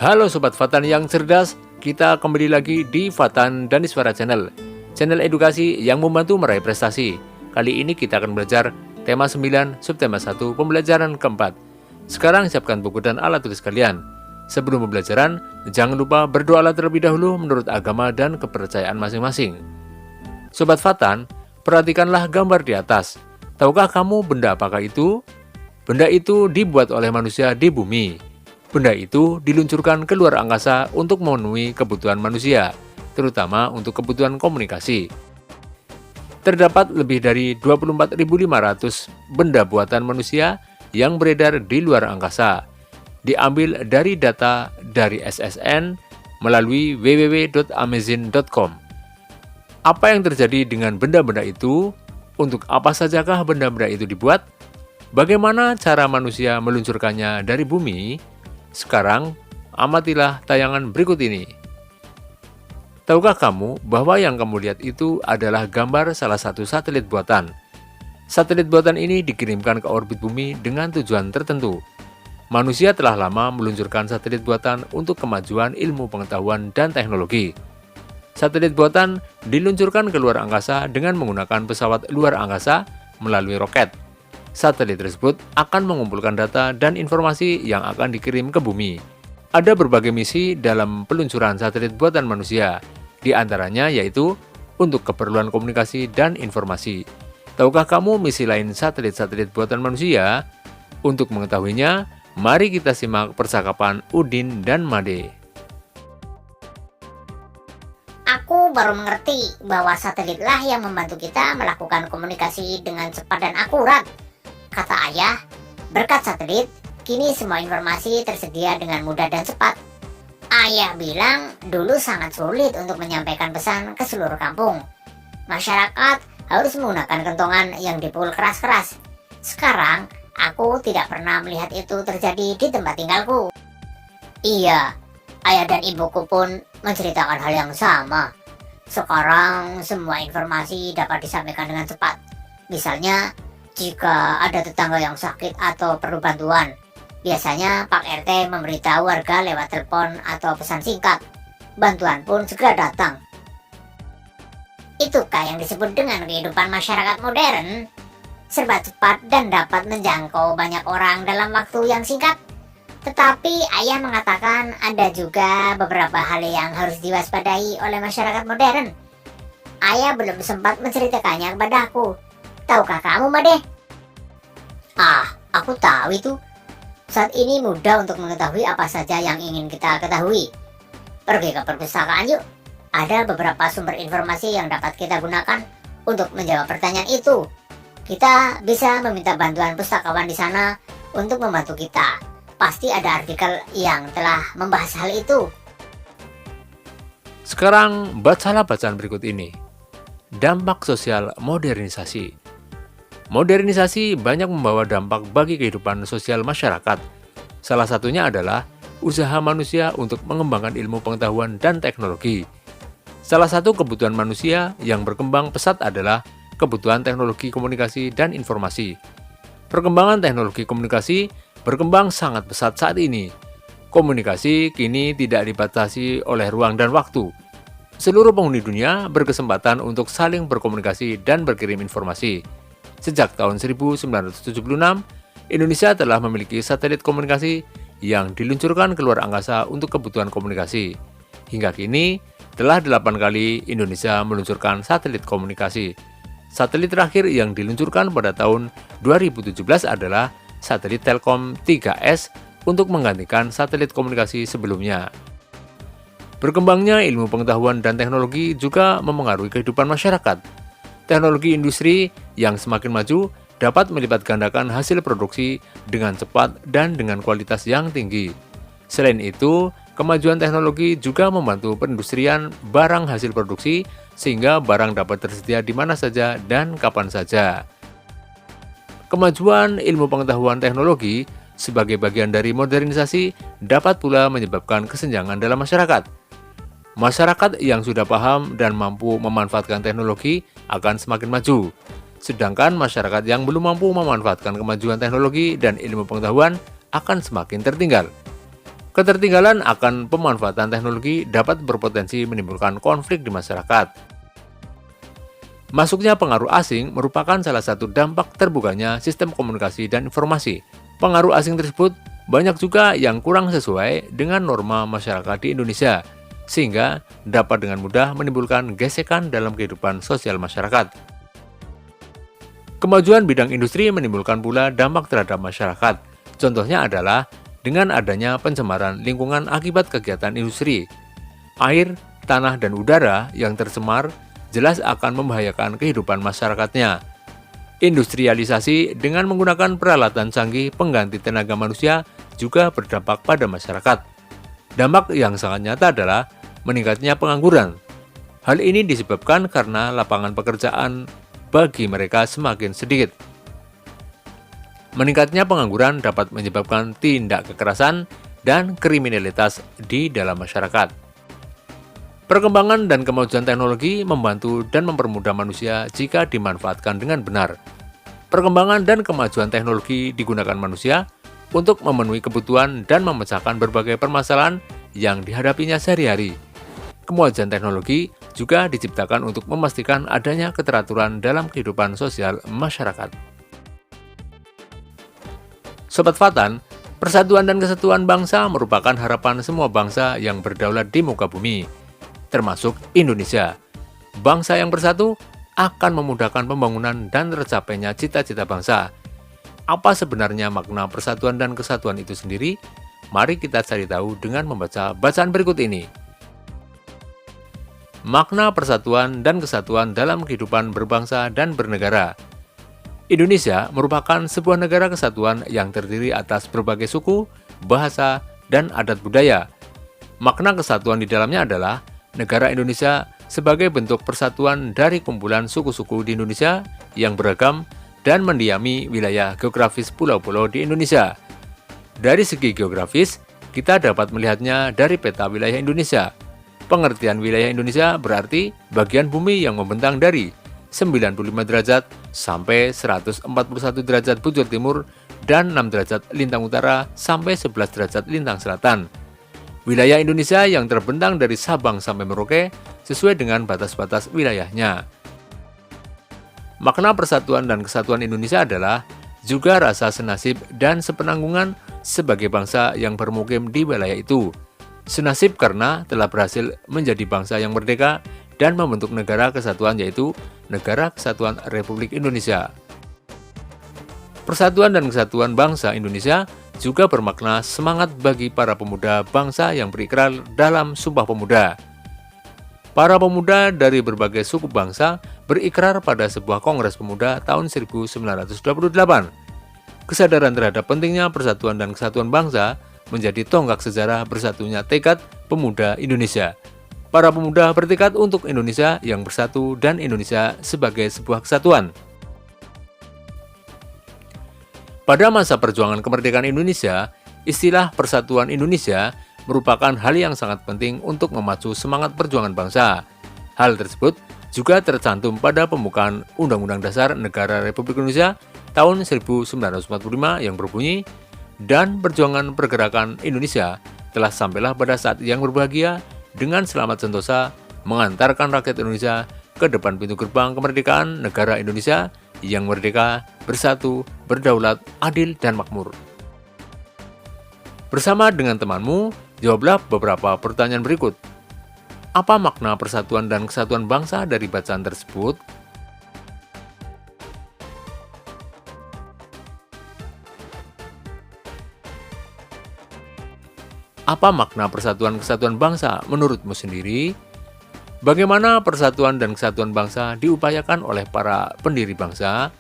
Halo Sobat Fatan yang cerdas, kita kembali lagi di Fatan Daniswara Channel, channel edukasi yang membantu meraih prestasi. Kali ini kita akan belajar tema 9, subtema 1, pembelajaran keempat. Sekarang siapkan buku dan alat tulis kalian. Sebelum pembelajaran, jangan lupa berdoalah terlebih dahulu menurut agama dan kepercayaan masing-masing. Sobat Fatan, perhatikanlah gambar di atas. Tahukah kamu benda apakah itu? Benda itu dibuat oleh manusia di bumi. Benda itu diluncurkan ke luar angkasa untuk memenuhi kebutuhan manusia, terutama untuk kebutuhan komunikasi. Terdapat lebih dari 24.500 benda buatan manusia yang beredar di luar angkasa. Diambil dari data dari SSN melalui www.amazon.com. Apa yang terjadi dengan benda-benda itu? Untuk apa sajakah benda-benda itu dibuat? Bagaimana cara manusia meluncurkannya dari bumi? Sekarang, amatilah tayangan berikut ini. Tahukah kamu bahwa yang kamu lihat itu adalah gambar salah satu satelit buatan? Satelit buatan ini dikirimkan ke orbit bumi dengan tujuan tertentu. Manusia telah lama meluncurkan satelit buatan untuk kemajuan ilmu pengetahuan dan teknologi. Satelit buatan diluncurkan ke luar angkasa dengan menggunakan pesawat luar angkasa melalui roket. Satelit tersebut akan mengumpulkan data dan informasi yang akan dikirim ke bumi. Ada berbagai misi dalam peluncuran satelit buatan manusia, di antaranya yaitu untuk keperluan komunikasi dan informasi. Tahukah kamu misi lain satelit-satelit buatan manusia? Untuk mengetahuinya, mari kita simak percakapan Udin dan Made. Aku baru mengerti bahwa satelitlah yang membantu kita melakukan komunikasi dengan cepat dan akurat. Kata ayah, berkat satelit, kini semua informasi tersedia dengan mudah dan cepat. Ayah bilang dulu sangat sulit untuk menyampaikan pesan ke seluruh kampung. Masyarakat harus menggunakan kentongan yang dipukul keras-keras. Sekarang, aku tidak pernah melihat itu terjadi di tempat tinggalku. Iya, ayah dan ibuku pun menceritakan hal yang sama. Sekarang, semua informasi dapat disampaikan dengan cepat. Misalnya, jika ada tetangga yang sakit atau perlu bantuan, biasanya Pak RT memberitahu warga lewat telepon atau pesan singkat. Bantuan pun segera datang. Itukah yang disebut dengan kehidupan masyarakat modern? Serba cepat dan dapat menjangkau banyak orang dalam waktu yang singkat. Tetapi ayah mengatakan ada juga beberapa hal yang harus diwaspadai oleh masyarakat modern. Ayah belum sempat menceritakannya kepada aku. Tahukah kamu, Made? Aku tahu itu. Saat ini mudah untuk mengetahui apa saja yang ingin kita ketahui. Pergi ke perpustakaan yuk. Ada beberapa sumber informasi yang dapat kita gunakan untuk menjawab pertanyaan itu. Kita bisa meminta bantuan pustakawan di sana untuk membantu kita. Pasti ada artikel yang telah membahas hal itu. Sekarang, bacalah bacaan berikut ini. Dampak sosial modernisasi. Modernisasi banyak membawa dampak bagi kehidupan sosial masyarakat. Salah satunya adalah usaha manusia untuk mengembangkan ilmu pengetahuan dan teknologi. Salah satu kebutuhan manusia yang berkembang pesat adalah kebutuhan teknologi komunikasi dan informasi. Perkembangan teknologi komunikasi berkembang sangat pesat saat ini. Komunikasi kini tidak dibatasi oleh ruang dan waktu. Seluruh penghuni dunia berkesempatan untuk saling berkomunikasi dan berkirim informasi. Sejak tahun 1976, Indonesia telah memiliki satelit komunikasi yang diluncurkan ke luar angkasa untuk kebutuhan komunikasi. Hingga kini, telah 8 kali Indonesia meluncurkan satelit komunikasi. Satelit terakhir yang diluncurkan pada tahun 2017 adalah satelit Telkom 3S untuk menggantikan satelit komunikasi sebelumnya. Berkembangnya ilmu pengetahuan dan teknologi juga memengaruhi kehidupan masyarakat. Teknologi industri yang semakin maju dapat melipat gandakan hasil produksi dengan cepat dan dengan kualitas yang tinggi. Selain itu, kemajuan teknologi juga membantu perindustrian barang hasil produksi sehingga barang dapat tersedia di mana saja dan kapan saja. Kemajuan ilmu pengetahuan teknologi sebagai bagian dari modernisasi dapat pula menyebabkan kesenjangan dalam masyarakat. Masyarakat yang sudah paham dan mampu memanfaatkan teknologi akan semakin maju. Sedangkan masyarakat yang belum mampu memanfaatkan kemajuan teknologi dan ilmu pengetahuan akan semakin tertinggal. Ketertinggalan akan pemanfaatan teknologi dapat berpotensi menimbulkan konflik di masyarakat. Masuknya pengaruh asing merupakan salah satu dampak terbukanya sistem komunikasi dan informasi. Pengaruh asing tersebut banyak juga yang kurang sesuai dengan norma masyarakat di Indonesia, sehingga dapat dengan mudah menimbulkan gesekan dalam kehidupan sosial masyarakat. Kemajuan bidang industri menimbulkan pula dampak terhadap masyarakat. Contohnya adalah dengan adanya pencemaran lingkungan akibat kegiatan industri. Air, tanah, dan udara yang tercemar jelas akan membahayakan kehidupan masyarakatnya. Industrialisasi dengan menggunakan peralatan canggih pengganti tenaga manusia juga berdampak pada masyarakat. Dampak yang sangat nyata adalah meningkatnya pengangguran. Hal ini disebabkan karena lapangan pekerjaan bagi mereka semakin sedikit. Meningkatnya pengangguran dapat menyebabkan tindak kekerasan dan kriminalitas di dalam masyarakat. Perkembangan dan kemajuan teknologi membantu dan mempermudah manusia jika dimanfaatkan dengan benar. Perkembangan dan kemajuan teknologi digunakan manusia untuk memenuhi kebutuhan dan memecahkan berbagai permasalahan yang dihadapinya sehari-hari. Kemajuan teknologi juga diciptakan untuk memastikan adanya keteraturan dalam kehidupan sosial masyarakat. Sobat Fatan, persatuan dan kesatuan bangsa merupakan harapan semua bangsa yang berdaulat di muka bumi, termasuk Indonesia. Bangsa yang bersatu akan memudahkan pembangunan dan tercapainya cita-cita bangsa. Apa sebenarnya makna persatuan dan kesatuan itu sendiri? Mari kita cari tahu dengan membaca bacaan berikut ini. Makna persatuan dan kesatuan dalam kehidupan berbangsa dan bernegara. Indonesia merupakan sebuah negara kesatuan yang terdiri atas berbagai suku, bahasa, dan adat budaya. Makna kesatuan di dalamnya adalah negara Indonesia sebagai bentuk persatuan dari kumpulan suku-suku di Indonesia yang beragam dan mendiami wilayah geografis pulau-pulau di Indonesia. Dari segi geografis, kita dapat melihatnya dari peta wilayah Indonesia. Pengertian wilayah Indonesia berarti bagian bumi yang membentang dari 95 derajat sampai 141 derajat bujur timur dan 6 derajat lintang utara sampai 11 derajat lintang selatan. Wilayah Indonesia yang terbentang dari Sabang sampai Merauke sesuai dengan batas-batas wilayahnya. Makna persatuan dan kesatuan Indonesia adalah juga rasa senasib dan sepenanggungan sebagai bangsa yang bermukim di wilayah itu. Senasib karena telah berhasil menjadi bangsa yang merdeka dan membentuk negara kesatuan, yaitu Negara Kesatuan Republik Indonesia. Persatuan dan kesatuan bangsa Indonesia juga bermakna semangat bagi para pemuda bangsa yang berikrar dalam Sumpah Pemuda. Para pemuda dari berbagai suku bangsa berikrar pada sebuah Kongres Pemuda tahun 1928. Kesadaran terhadap pentingnya persatuan dan kesatuan bangsa menjadi tonggak sejarah bersatunya tekad pemuda Indonesia. Para pemuda bertekad untuk Indonesia yang bersatu dan Indonesia sebagai sebuah kesatuan. Pada masa perjuangan kemerdekaan Indonesia, istilah Persatuan Indonesia merupakan hal yang sangat penting untuk memacu semangat perjuangan bangsa. Hal tersebut juga tercantum pada pembukaan Undang-Undang Dasar Negara Republik Indonesia tahun 1945 yang berbunyi, "Dan perjuangan pergerakan Indonesia telah sampailah pada saat yang berbahagia dengan selamat sentosa mengantarkan rakyat Indonesia ke depan pintu gerbang kemerdekaan negara Indonesia yang merdeka, bersatu, berdaulat, adil, dan makmur." Bersama dengan temanmu, jawablah beberapa pertanyaan berikut. Apa makna persatuan dan kesatuan bangsa dari bacaan tersebut? Apa makna persatuan kesatuan bangsa menurutmu sendiri? Bagaimana persatuan dan kesatuan bangsa diupayakan oleh para pendiri bangsa?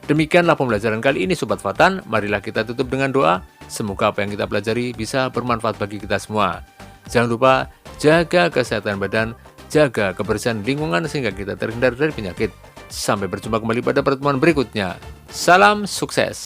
Demikianlah pembelajaran kali ini Sobat Fatan. Marilah kita tutup dengan doa. Semoga apa yang kita pelajari bisa bermanfaat bagi kita semua. Jangan lupa jaga kesehatan badan, jaga kebersihan lingkungan sehingga kita terhindar dari penyakit. Sampai berjumpa kembali pada pertemuan berikutnya. Salam sukses.